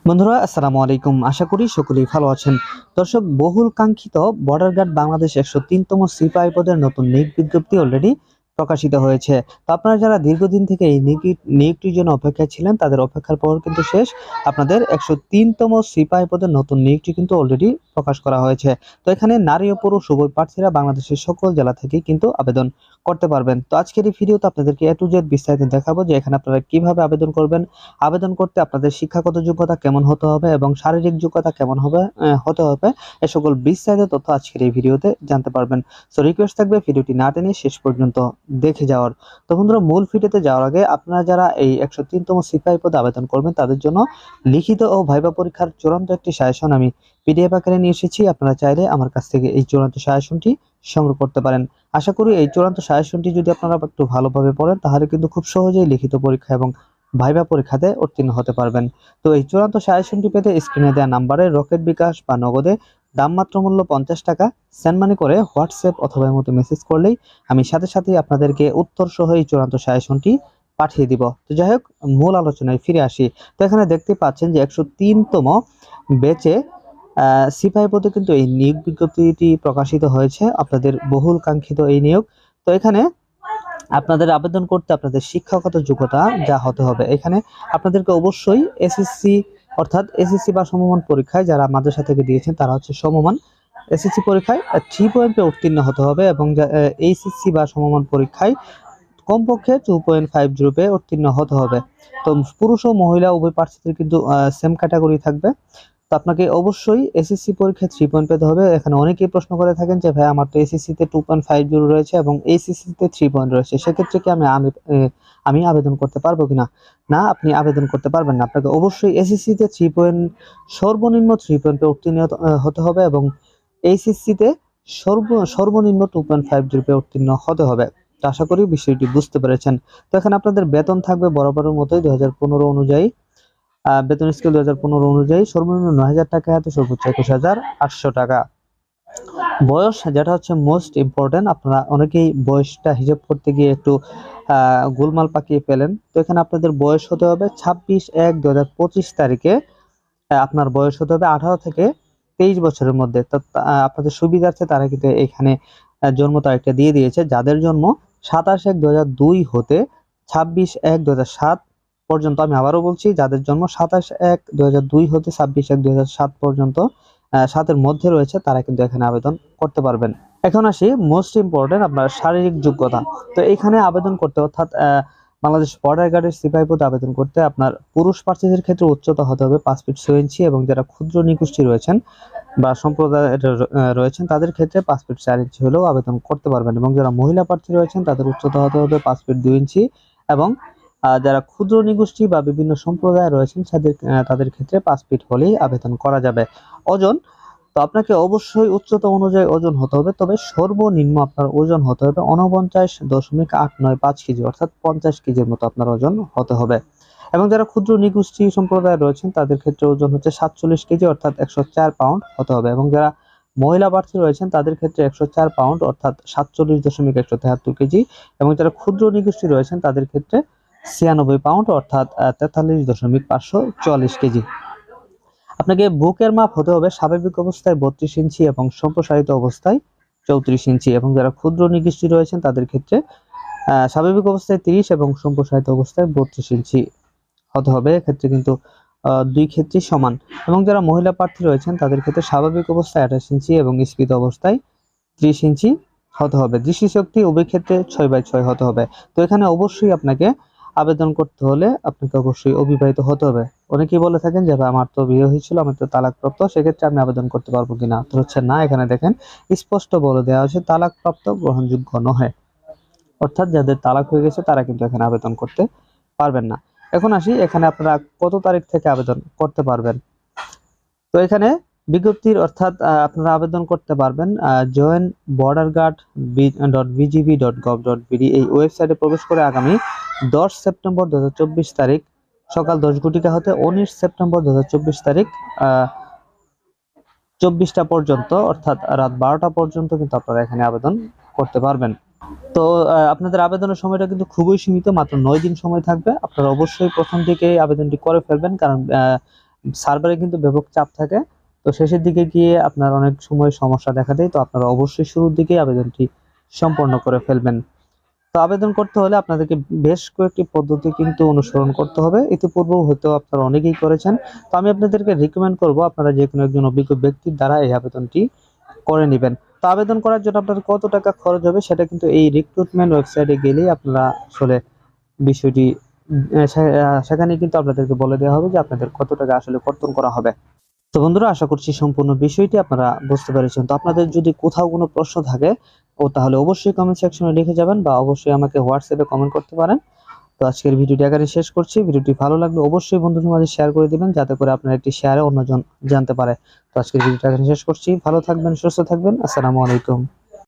বন্ধুরা আসসালামু আলাইকুম, আশা করি সকলেই ভালো আছেন। দর্শক, বহুল কাঙ্ক্ষিত বর্ডার গার্ড বাংলাদেশ 103তম সিপাহী পদের নতুন নিয়োগ বিজ্ঞপ্তি অলরেডি প্রকাশিত হয়েছে। তো আপনারা যারা দীর্ঘদিন থেকে এই নিয়োগটির জন্য অপেক্ষায় ছিলেন, তাদের অপেক্ষার পর কিন্তু শেষ। আপনাদের 103তম সিপাহী পদের নতুন নিয়োগটি কিন্তু অলরেডি প্রকাশ করা হয়েছে। তো এখানে নারী ও পুরুষ উভয় প্রার্থীরা বাংলাদেশের সকল জেলা থেকেই কিন্তু আবেদন করতে পারবেন। তো আজকের এই ভিডিওতে আপনাদেরকে A to Z বিস্তারিত দেখাবো যে এখানে আপনারা কিভাবে আবেদন করবেন, আবেদন করতে আপনাদের শিক্ষাগত যোগ্যতা কেমন হতে হবে এবং শারীরিক যোগ্যতা কেমন হতে হবে, এ সকল বিস্তারিত তথ্য আজকের এই ভিডিওতে জানতে পারবেন। সো রিকোয়েস্ট থাকবে ভিডিওটি না টেনে শেষ পর্যন্ত দেখে যাওয়ার। তো বন্ধুরা, মূল ভিডিওতে যাওয়ার আগে আপনারা যারা এই 103তম সিপাহী পদে আবেদন করবেন তাদের জন্য লিখিত ও ভাইবা পরীক্ষার চূড়ান্ত একটি সাজেশন আমি পিডিএফ আকারে নিয়ে এসেছি। আপনারা চাইলে আমার কাছ থেকে এই চূড়ান্ত সাজেশনটি সংগ্রহ করতে পারেন। আশা করি এই চূড়ান্ত সাজেশনটি যদি আপনারা একটু ভালোভাবে পড়েন তাহলে কিন্তু খুব সহজেই লিখিত পরীক্ষা এবং ভাইবা পরীক্ষাতে উত্তীর্ণ হতে পারবেন। তো এই চূড়ান্ত সাজেশনটি পেতে স্ক্রিনে দেওয়া নাম্বারে রকেট বিকাশ বা নগদে দামমাত্র মূল্য 50 টাকা সেন্ড মানি করে হোয়াটসঅ্যাপ অথবা ইমোতে মেসেজ করলেই আমি সাথে সাথেই আপনাদেরকে উত্তর সহ এই চূড়ান্ত সাজেশনটি পাঠিয়ে দিব। তো যাই হোক, মূল আলোচনায় ফিরে আসি। তো এখানে দেখতে পাচ্ছেন যে 103তম বেচে সিপাহী পদে কিন্তু এই নিয়োগ বিজ্ঞপ্তিটি প্রকাশিত হয়েছে, আপনাদের বহুল কাঙ্ক্ষিত এই নিয়োগ। তো এখানে আপনাদের আবেদন করতে আপনাদের শিক্ষাগত যোগ্যতা যা হতে হবে, এখানে আপনাদেরকে অবশ্যই এসএসসি অর্থাৎ এসএসসি বা সমমান পরীক্ষায় যারা মাদ্রাসা থেকে দিয়েছেন তারা হচ্ছে সমমান এসএসসি পরীক্ষায় 3 পয়েন্টে উত্তীর্ণ হতে হবে এবং এইচএসসি বা সমমান পরীক্ষায় কমপক্ষে 2.50 পেয়ে উত্তীর্ণ হতে হবে। তো পুরুষ ও মহিলা উভয় প্রার্থীদের কিন্তু সেম ক্যাটাগরি থাকবে। তো আপনাকে অবশ্যই এসএসসি পরীক্ষায় 3 পয়েন্ট পেতে হবে। এখানে অনেকেই প্রশ্ন করে থাকেন যে ভাই আমার তো এসএসসি তে 2.50 রয়েছে এবং এইচএসসি তে 3 পয়েন্ট রয়েছে, সেক্ষেত্রে কি আমি আবেদন করতে পারবো কিনা? না, আপনি আবেদন করতে পারবেন না। আপনাকে অবশ্যই এসএসসি তে 3 পয়েন্ট, সর্বনিম্ন 3 পয়েন্টে উত্তীর্ণ হতে হবে এবং এইচএসসি তে সর্বনিম্ন 2.50 পেয়ে উত্তীর্ণ হতে হবে। তো আশা করি বিষয়টি বুঝতে পেরেছেন। তো এখানে আপনাদের বেতন থাকবে বরাবরের মতোই 2015 অনুযায়ী। বেতন স্কেল 2015 অনুযায়ী সর্বনিম্ন 9,000 টাকা হাতে সর্বোচ্চ 21,800 টাকা। বয়স যেটা হচ্ছে মোস্ট ইম্পর্টেন্ট, আপনারা অনেকেই বয়সটা হিসাব করতে গিয়ে একটু গোলমাল পাকিয়ে ফেলেন। তো এখানে আপনাদের বয়স হতে হবে 26/1/2025 তারিখে আপনার বয়স হতে হবে 18 থেকে 23 বছরের মধ্যে। তো আপনাদের সুবিধার্থে তারা কিন্তু এখানে জন্ম তারিখটা দিয়ে দিয়েছে, যাদের জন্ম 27/1/2002 হতে 26/1/2007 পর্যন্ত। আমি আবারও বলছি, যাদের জন্ম 27/1/2002 হতে 26/1/2007 পর্যন্ত, 7-এর মধ্যে রয়েছে, তারা কিন্তু এখানে আবেদন করতে পারবেন। এখন আসি মোস্ট ইম্পর্টেন্ট আপনার শারীরিক যোগ্যতা। তো এখানে আবেদন করতে অর্থাৎ বাংলাদেশ বর্ডার গার্ডের সিপাহী পদে আবেদন করতে আপনার পুরুষ প্রার্থীদের ক্ষেত্রে উচ্চতা হতে হবে 5 ফিট 6 ইঞ্চি এবং যারা ক্ষুদ্র নিগোষ্ঠী রয়েছেন বা সম্প্রদায় রয়েছেন তাদের ক্ষেত্রে 5 ফিট 4 ইঞ্চি হলেও আবেদন করতে পারবেন এবং যারা মহিলা প্রার্থী রয়েছেন তাদের উচ্চতা হতে হবে 5 ফিট 2 ইঞ্চি এবং যারা ক্ষুদ্র নিগোষ্ঠী বা বিভিন্ন সম্প্রদায় রয়েছেন তাদের ক্ষেত্রে 5 ফিট হলেই আবেদন করা যাবে। ওজন, তো আপনাকে অবশ্যই উচ্চতা অনুযায়ী ওজন হতে হবে, তবে সর্বনিম্ন আপনার ওজন হতে হবে 49.895 কেজি অর্থাৎ 50 কেজির মতো আপনার ওজন হতে হবে। এবং যারা ক্ষুদ্র নিগোষ্ঠী সম্প্রদায় রয়েছেন তাদের ক্ষেত্রে ওজন হচ্ছে 47 কেজি অর্থাৎ 104 পাউন্ড হতে হবে এবং যারা মহিলা প্রার্থী রয়েছেন তাদের ক্ষেত্রে 104 পাউন্ড অর্থাৎ 47.173 কেজি এবং যারা ক্ষুদ্র নিগোষ্ঠী রয়েছেন তাদের ক্ষেত্রে 96 পাউন্ড অর্থাৎ 43.544 কেজি। আপনাকে বুকের মাপ হতে হবে স্বাভাবিক অবস্থায় 32 ইঞ্চি এবং সম্প্রসারিত অবস্থায় 34 ইঞ্চি এবং যারা ক্ষুদ্র নিগোষ্ঠী রয়েছেন তাদের ক্ষেত্রে স্বাভাবিক অবস্থায় 30 এবং সম্প্রসারিত অবস্থায় 32 ইঞ্চি হতে হবে। এক্ষেত্রে কিন্তু দুই ক্ষেত্রেই সমান। এবং যারা মহিলা প্রার্থী রয়েছেন তাদের ক্ষেত্রে স্বাভাবিক অবস্থায় 28 ইঞ্চি এবং স্ফীত অবস্থায় 30 ইঞ্চি হতে হবে। দৃষ্টিশক্তি উভয় ক্ষেত্রে 6/6 হতে হবে। তো এখানে অবশ্যই আপনাকে আবেদন করতে হলে আপনাকে অবশ্যই অবিবাহিত হতে হবে। অনেকেই বলে থাকেন যে ভাই আমার তো বিয়ে হয়েছিল, আমি তো তালাকপ্রাপ্ত, সেক্ষেত্রে আমি আবেদন করতে পারবো কিনা? তো হচ্ছে না, এখানে দেখেন স্পষ্ট বলে দেওয়া হয়েছে তালাকপ্রাপ্ত গ্রহণযোগ্য নহে, অর্থাৎ যাদের তালাক হয়ে গেছে তারা কিন্তু এখানে আবেদন করতে পারবেন না। এখন আসি এখানে আপনারা কত তারিখ থেকে আবেদন করতে পারবেন। তো এখানে বিজ্ঞপ্তির অর্থাৎ আপনারা আবেদন করতে পারবেন joinborderguard.bgb.gov.bd এই ওয়েবসাইটে প্রবেশ করে আগামী 10 সেপ্টেম্বর 2024 তারিখ সকাল 10 ঘটিকা হতে 19 সেপ্টেম্বর 2024 তারিখ 24টা পর্যন্ত অর্থাৎ রাত 12টা পর্যন্ত কিন্তু আপনারা এখানে আবেদন করতে পারবেন। তো আপনাদের আবেদনের সময়টা কিন্তু খুবই সীমিত, মাত্র 9 দিন সময় থাকবে। আপনারা অবশ্যই প্রথম থেকেই আবেদনটি করে ফেলবেন, কারণ সার্ভারে কিন্তু ব্যাপক চাপ থাকে। তো শেষের দিকে গিয়ে আপনার অনেক সময় সমস্যা দেখা দেয়। তো আপনারা অবশ্যই শুরুর দিকেই আবেদনটি সম্পন্ন করে ফেলবেন। তো আবেদন করতে হলে আপনাদেরকে বেশ কয়েকটি পদ্ধতি কিন্তু অনুসরণ করতে হবে। ইতিপূর্বেও হয়তো আপনারা অনেকেই করেছেন। তো আমি আপনাদেরকে রিকমেন্ড করব আপনারা যেকোনো একজন অভিজ্ঞ ব্যক্তির দ্বারা এই আবেদনটি করে নিবেন। তো আবেদন করার জন্য আপনার কত টাকা খরচ হবে সেটা কিন্তু এই রিক্রুটমেন্ট ওয়েবসাইটে গেলেই আপনারা আসলে বিষয়টি সেখানে কিন্তু আপনাদেরকে বলে দেওয়া হবে যে আপনাদের কত টাকা আসলে কর্তন করা হবে। তো বন্ধুরা, আশা করছি সম্পূর্ণ বিষয়টি আপনারা বুঝতে পেরেছেন। তো আপনাদের যদি কোথাও কোনো প্রশ্ন থাকে তাহলে অবশ্যই কমেন্ট সেকশনে লিখে যাবেন বা অবশ্যই আমাকে হোয়াটসঅ্যাপে কমেন্ট করতে পারেন। তো আজকের ভিডিওটি এখানে শেষ করছি। ভিডিওটি ভালো লাগলে অবশ্যই বন্ধুদের মাঝে শেয়ার করে দিবেন, যাতে করে আপনার একটি শেয়ারে অন্যজন জানতে পারে। তো আজকের ভিডিওটা এখানে শেষ করছি। ভালো থাকবেন, সুস্থ থাকবেন। আসসালামু আলাইকুম।